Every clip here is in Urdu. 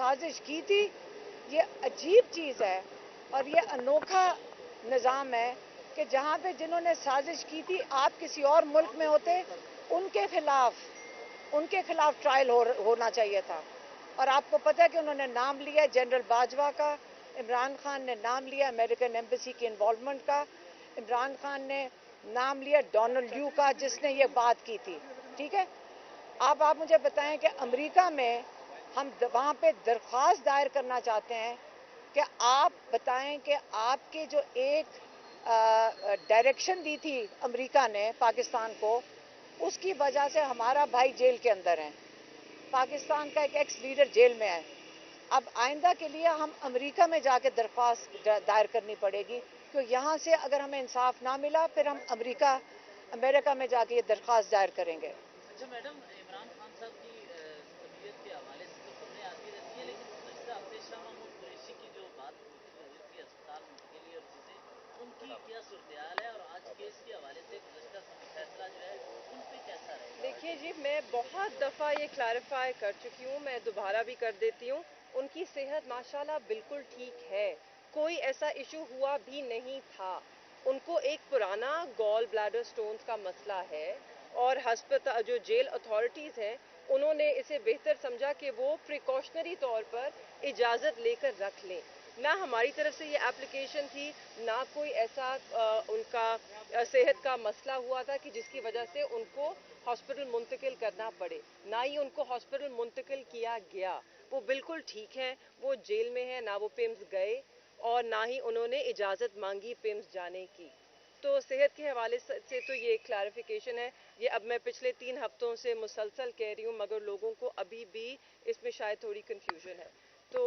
سازش کی تھی. یہ عجیب چیز ہے اور یہ انوکھا نظام ہے کہ جہاں پہ جنہوں نے سازش کی تھی آپ کسی اور ملک میں ہوتے ان کے خلاف ٹرائل ہونا چاہیے تھا. اور آپ کو پتہ ہے کہ انہوں نے نام لیا جنرل باجوہ کا, عمران خان نے نام لیا امریکن ایمبیسی کی انوالومنٹ کا, عمران خان نے نام لیا ڈونلڈ لیو کا جس نے یہ بات کی تھی. ٹھیک ہے, اب آپ مجھے بتائیں کہ امریکہ میں ہم وہاں پہ درخواست دائر کرنا چاہتے ہیں کہ آپ بتائیں کہ آپ کے جو ایک ڈائریکشن دی تھی امریکہ نے پاکستان کو, اس کی وجہ سے ہمارا بھائی جیل کے اندر ہے, پاکستان کا ایک ایکس لیڈر جیل میں ہے. اب آئندہ کے لیے ہم امریکہ میں جا کے درخواست دائر کرنی پڑے گی, کیونکہ یہاں سے اگر ہمیں انصاف نہ ملا پھر ہم امریکہ میں جا کے یہ درخواست دائر کریں گے. اچھا میڈم, عمران خان صاحب کی طبیعت کے حوالے سے تو خبریں آتی رہتی ہیں, لیکن گزشتہ ہفتے شاہ محمود قریشی کی جو بات ہوئی تھی اسپتال منتقلی اور چیزیں, ان کی کیا صورتحال ہے اور آج کیس کے حوالے سے گزشتہ فیصلہ جو ہے ان پہ کیسا رہے گا؟ دیکھیے جی, میں بہت دفعہ یہ کلیریفائی کر چکی ہوں, میں دوبارہ بھی کر دیتی ہوں, ان کی صحت ماشاءاللہ بالکل ٹھیک ہے, کوئی ایسا ایشو ہوا بھی نہیں تھا. ان کو ایک پرانا گال بلیڈر سٹونز کا مسئلہ ہے اور ہسپتال جو جیل اتھارٹیز ہیں انہوں نے اسے بہتر سمجھا کہ وہ پریکاشنری طور پر اجازت لے کر رکھ لیں. نہ ہماری طرف سے یہ اپلیکیشن تھی, نہ کوئی ایسا ان کا صحت کا مسئلہ ہوا تھا کہ جس کی وجہ سے ان کو ہاسپٹل منتقل کرنا پڑے, نہ ہی ان کو ہاسپٹل منتقل کیا گیا. وہ بالکل ٹھیک ہیں, وہ جیل میں ہیں, نہ وہ پیمز گئے اور نہ ہی انہوں نے اجازت مانگی پیمز جانے کی. تو صحت کے حوالے سے تو یہ کلیریفیکیشن ہے. یہ اب میں پچھلے 3 ہفتوں سے مسلسل کہہ رہی ہوں, مگر لوگوں کو ابھی بھی اس میں شاید تھوڑی کنفیوژن ہے. تو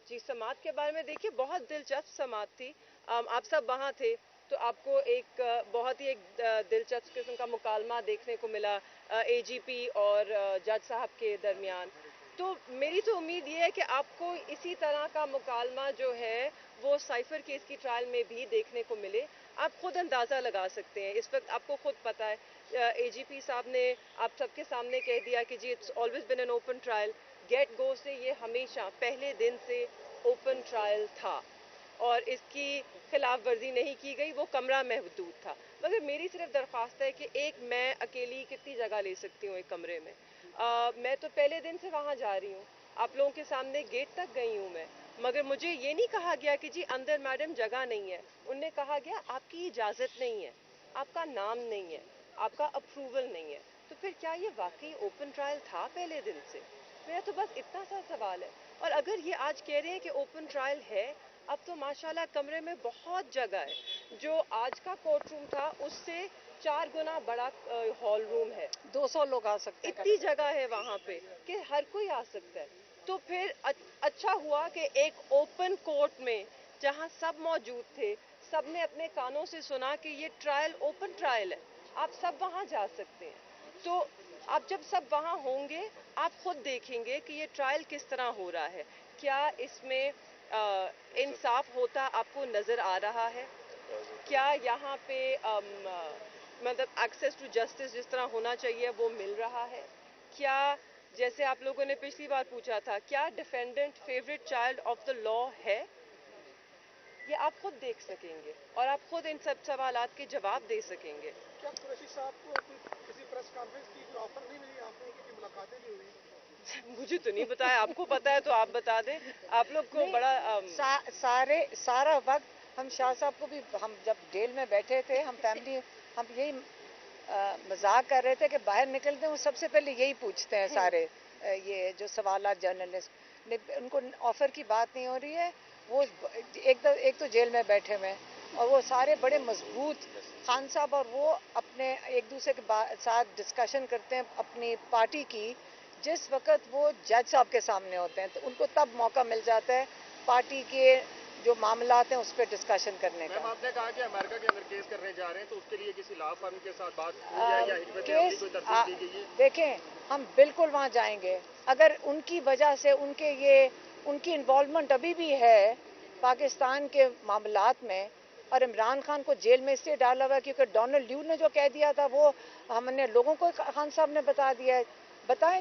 جی, سماعت کے بارے میں دیکھیے بہت دلچسپ سماعت تھی, آپ سب وہاں تھے, تو آپ کو ایک بہت ہی ایک دلچسپ قسم کا مکالمہ دیکھنے کو ملا اے جی پی اور جج صاحب کے درمیان. تو میری تو امید یہ ہے کہ آپ کو اسی طرح کا مکالمہ جو ہے وہ سائفر کیس کی ٹرائل میں بھی دیکھنے کو ملے. آپ خود اندازہ لگا سکتے ہیں, اس وقت آپ کو خود پتہ ہے اے جی پی صاحب نے آپ سب کے سامنے کہہ دیا کہ جی it's always been an open trial, get go سے یہ ہمیشہ پہلے دن سے اوپن ٹرائل تھا اور اس کی خلاف ورزی نہیں کی گئی, وہ کمرہ محدود تھا. مگر میری صرف درخواست ہے کہ ایک میں اکیلی کتنی جگہ لے سکتی ہوں ایک کمرے میں, میں تو پہلے دن سے وہاں جا رہی ہوں, آپ لوگوں کے سامنے گیٹ تک گئی ہوں میں, مگر مجھے یہ نہیں کہا گیا کہ جی اندر میڈم جگہ نہیں ہے. ان نے کہا گیا آپ کی اجازت نہیں ہے, آپ کا نام نہیں ہے, آپ کا اپروول نہیں ہے. تو پھر کیا یہ واقعی اوپن ٹرائل تھا پہلے دن سے؟ میرا تو بس اتنا سا سوال ہے. اور اگر یہ آج کہہ رہے ہیں کہ اوپن ٹرائل ہے, اب تو ماشاءاللہ کمرے میں بہت جگہ ہے. جو آج کا کورٹ روم تھا اس سے 4 گنا بڑا ہال روم ہے, 200 لوگ آ سکتے ہیں. اتنی جگہ ہے وہاں پہ کہ ہر کوئی آ سکتا ہے. تو پھر اچھا ہوا کہ ایک اوپن کورٹ میں جہاں سب موجود تھے, سب نے اپنے کانوں سے سنا کہ یہ ٹرائل اوپن ٹرائل ہے, آپ سب وہاں جا سکتے ہیں. تو آپ جب سب وہاں ہوں گے آپ خود دیکھیں گے کہ یہ ٹرائل کس طرح ہو رہا ہے, کیا اس میں انصاف ہوتا آپ کو نظر آ رہا ہے, کیا یہاں پہ مطلب ایکسیس ٹو جسٹس جس طرح ہونا چاہیے وہ مل رہا ہے, کیا جیسے آپ لوگوں نے پچھلی بار پوچھا تھا کیا defendant favourite child of the law ہے, یہ آپ خود دیکھ سکیں گے اور آپ خود ان سب سوالات کے جواب دے سکیں گے. کیا قریشی صاحب کو کسی پریس کانفرنس کی کوئی آفر نہیں ملی, آپ لوگوں کی ملاقاتیں نہیں ہوئی؟ مجھے تو نہیں بتایا, آپ کو پتا ہے تو آپ بتا دیں. آپ لوگ کو بڑا سارا وقت ہم شاہ صاحب کو بھی, ہم جب جیل میں بیٹھے تھے ہم فیملی ہم یہی مذاق کر رہے تھے کہ باہر نکلتے ہیں وہ سب سے پہلے یہی پوچھتے ہیں سارے یہ جو سوالات جرنلسٹ, ان کو آفر کی بات نہیں ہو رہی ہے. وہ ایک تو جیل میں بیٹھے ہوئے ہیں اور وہ سارے بڑے مضبوط, خان صاحب اور وہ اپنے ایک دوسرے کے ساتھ ڈسکشن کرتے ہیں اپنی پارٹی کی, جس وقت وہ جج صاحب کے سامنے ہوتے ہیں تو ان کو تب موقع مل جاتا ہے پارٹی کے جو معاملات ہیں اس پہ ڈسکشن کرنے کا. میم آپ نے کہا کہ امریکہ کے اندر کیس کرنے جا رہے ہیں, تو اس کے لیے کسی لا فرم کے ساتھ بات ہوئی ہے یا حکمت عملی کوئی ترتیب دی گئی ہے؟ دیکھیں ہم بالکل وہاں جائیں گے, اگر ان کی وجہ سے ان کی انوالومنٹ ابھی بھی ہے پاکستان کے معاملات میں, اور عمران خان کو جیل میں اس لیے ڈالا ہوا کیونکہ ڈونلڈ لیو نے جو کہہ دیا تھا وہ ہم نے لوگوں کو خان صاحب نے بتا دیا ہے. بتائیں